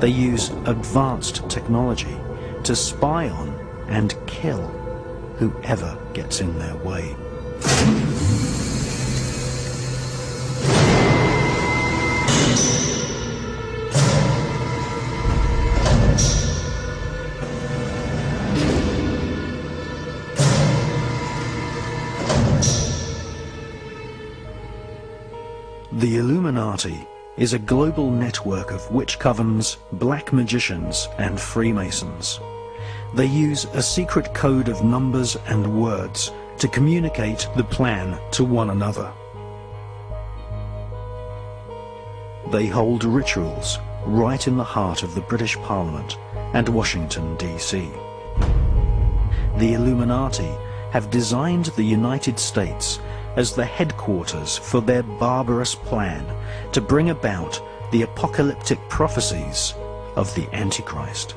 They use advanced technology to spy on and kill whoever gets in their way. The Illuminati is a global network of witch covens, black magicians, and Freemasons. They use a secret code of numbers and words to communicate the plan to one another. They hold rituals right in the heart of the British Parliament and Washington, D.C. The Illuminati have designed the United States as the headquarters for their barbarous plan to bring about the apocalyptic prophecies of the Antichrist.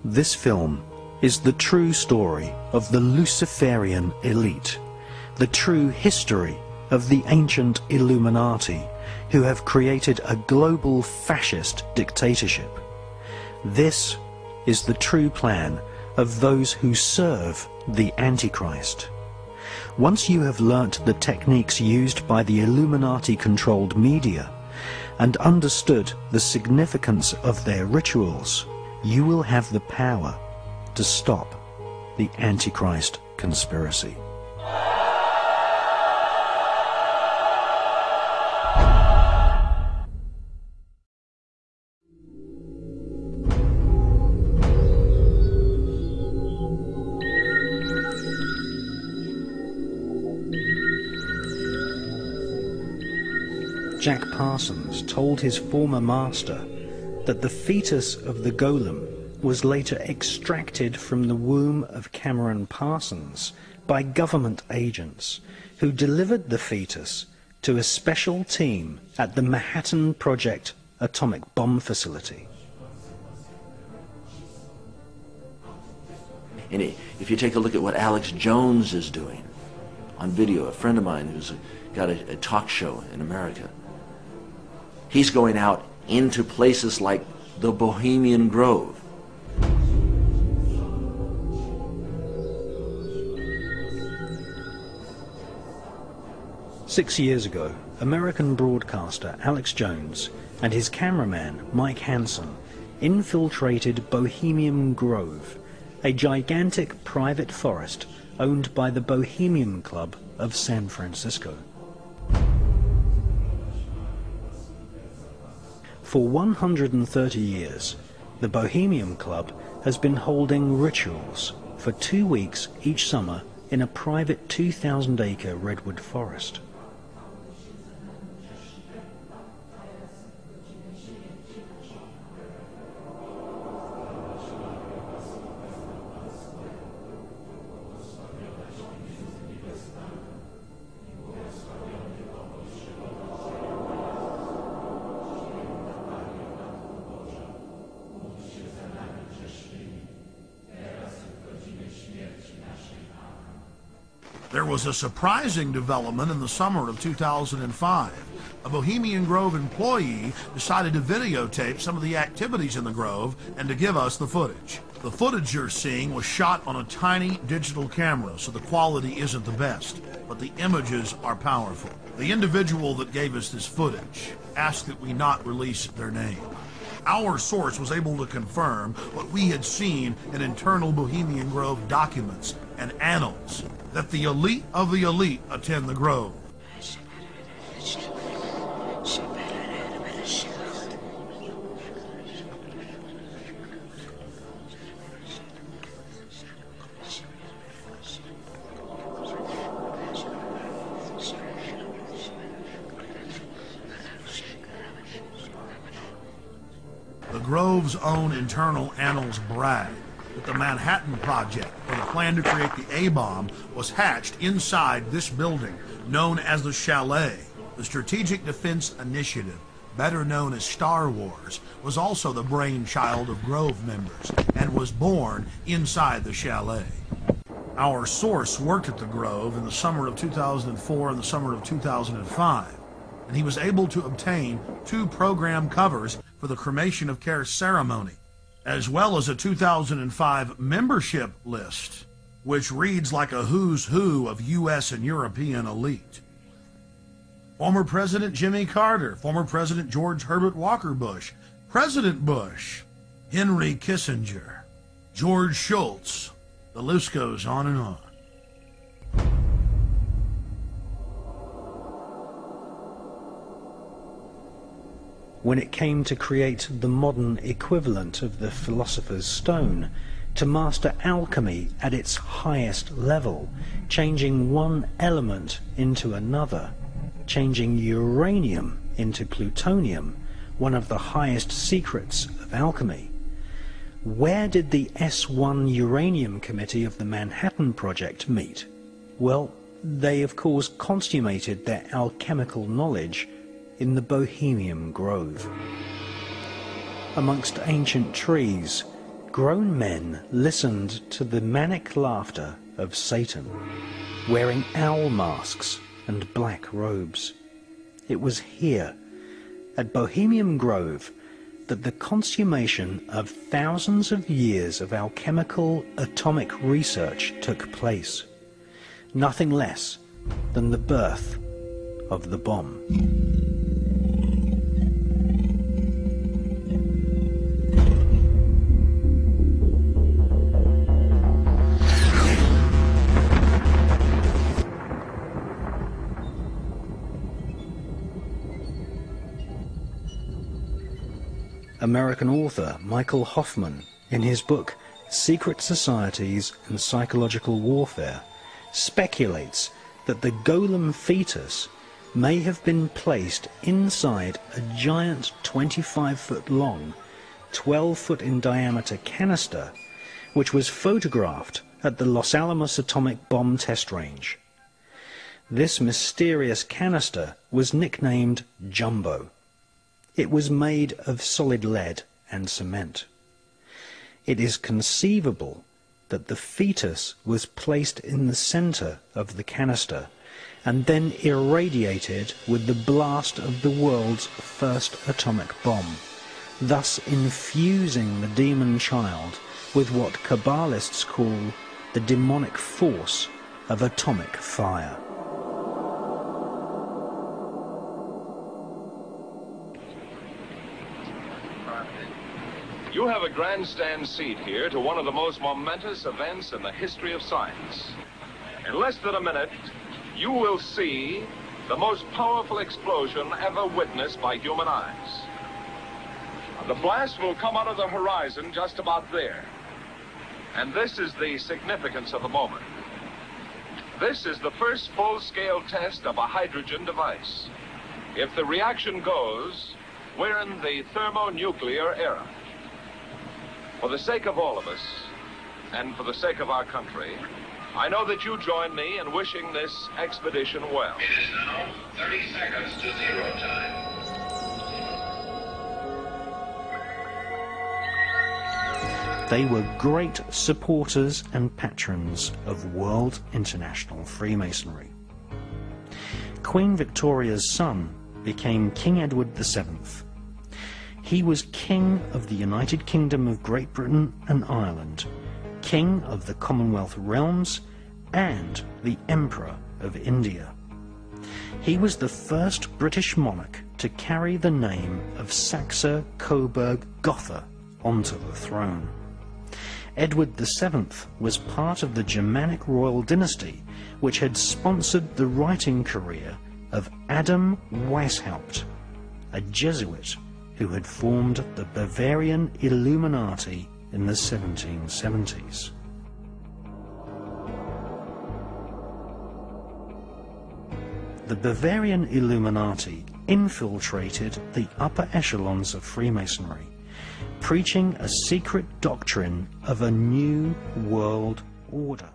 This film is the true story of the Luciferian elite, the true history of the ancient Illuminati, who have created a global fascist dictatorship. This is the true plan of those who serve the Antichrist. Once you have learnt the techniques used by the Illuminati-controlled media and understood the significance of their rituals, you will have the power to stop the Antichrist conspiracy. Jack Parsons told his former master that the fetus of the golem was later extracted from the womb of Cameron Parsons by government agents who delivered the fetus to a special team at the Manhattan Project atomic bomb facility. And if you take a look at what Alex Jones is doing on video, a friend of mine who's got a talk show in America, he's going out into places like the Bohemian Grove. Six years ago, American broadcaster Alex Jones and his cameraman Mike Hansen infiltrated Bohemian Grove, a gigantic private forest owned by the Bohemian Club of San Francisco. For 130 years, the Bohemian Club has been holding rituals for 2 weeks each summer in a private 2,000-acre redwood forest. There was a surprising development in the summer of 2005. A Bohemian Grove employee decided to videotape some of the activities in the Grove and to give us the footage. The footage you're seeing was shot on a tiny digital camera, so the quality isn't the best, but the images are powerful. The individual that gave us this footage asked that we not release their name. Our source was able to confirm what we had seen in internal Bohemian Grove documents and annals, that the elite of the elite attend the Grove. The Grove's own internal annals brag that the Manhattan Project, or the plan to create the A-bomb, was hatched inside this building known as the Chalet. The Strategic Defense Initiative, better known as Star Wars, was also the brainchild of Grove members and was born inside the Chalet. Our source worked at the Grove in the summer of 2004 and the summer of 2005, and he was able to obtain 2 program covers for the cremation of care ceremony, as well as a 2005 membership list, which reads like a who's who of U.S. and European elite. Former President Jimmy Carter, former President George Herbert Walker Bush, President Bush, Henry Kissinger, George Shultz. The list goes on and on. When it came to create the modern equivalent of the Philosopher's Stone, to master alchemy at its highest level, changing one element into another, changing uranium into plutonium, one of the highest secrets of alchemy. Where did the S1 Uranium Committee of the Manhattan Project meet? Well, they of course consummated their alchemical knowledge in the Bohemian Grove. Amongst ancient trees, grown men listened to the manic laughter of Satan, wearing owl masks and black robes. It was here, at Bohemian Grove, that the consummation of thousands of years of alchemical atomic research took place. Nothing less than the birth of the bomb. American author Michael Hoffman, in his book Secret Societies and Psychological Warfare, speculates that the golem fetus may have been placed inside a giant 25-foot long, 12-foot in diameter canister, which was photographed at the Los Alamos atomic bomb test range. This mysterious canister was nicknamed Jumbo. It was made of solid lead and cement. It is conceivable that the fetus was placed in the center of the canister and then irradiated with the blast of the world's first atomic bomb, thus infusing the demon child with what Kabbalists call the demonic force of atomic fire. You have a grandstand seat here to one of the most momentous events in the history of science. In less than a minute, you will see the most powerful explosion ever witnessed by human eyes. The blast will come out of the horizon just about there. And this is the significance of the moment. This is the first full-scale test of a hydrogen device. If the reaction goes, we're in the thermonuclear era. For the sake of all of us, and for the sake of our country, I know that you join me in wishing this expedition well. It is now 30 seconds to 0 time. They were great supporters and patrons of World International Freemasonry. Queen Victoria's son became King Edward VII. He was King of the United Kingdom of Great Britain and Ireland, King of the Commonwealth Realms, and the Emperor of India. He was the first British monarch to carry the name of Saxe-Coburg-Gotha onto the throne. Edward VII was part of the Germanic royal dynasty which had sponsored the writing career of Adam Weishaupt, a Jesuit who had formed the Bavarian Illuminati in the 1770s. The Bavarian Illuminati infiltrated the upper echelons of Freemasonry, preaching a secret doctrine of a new world order.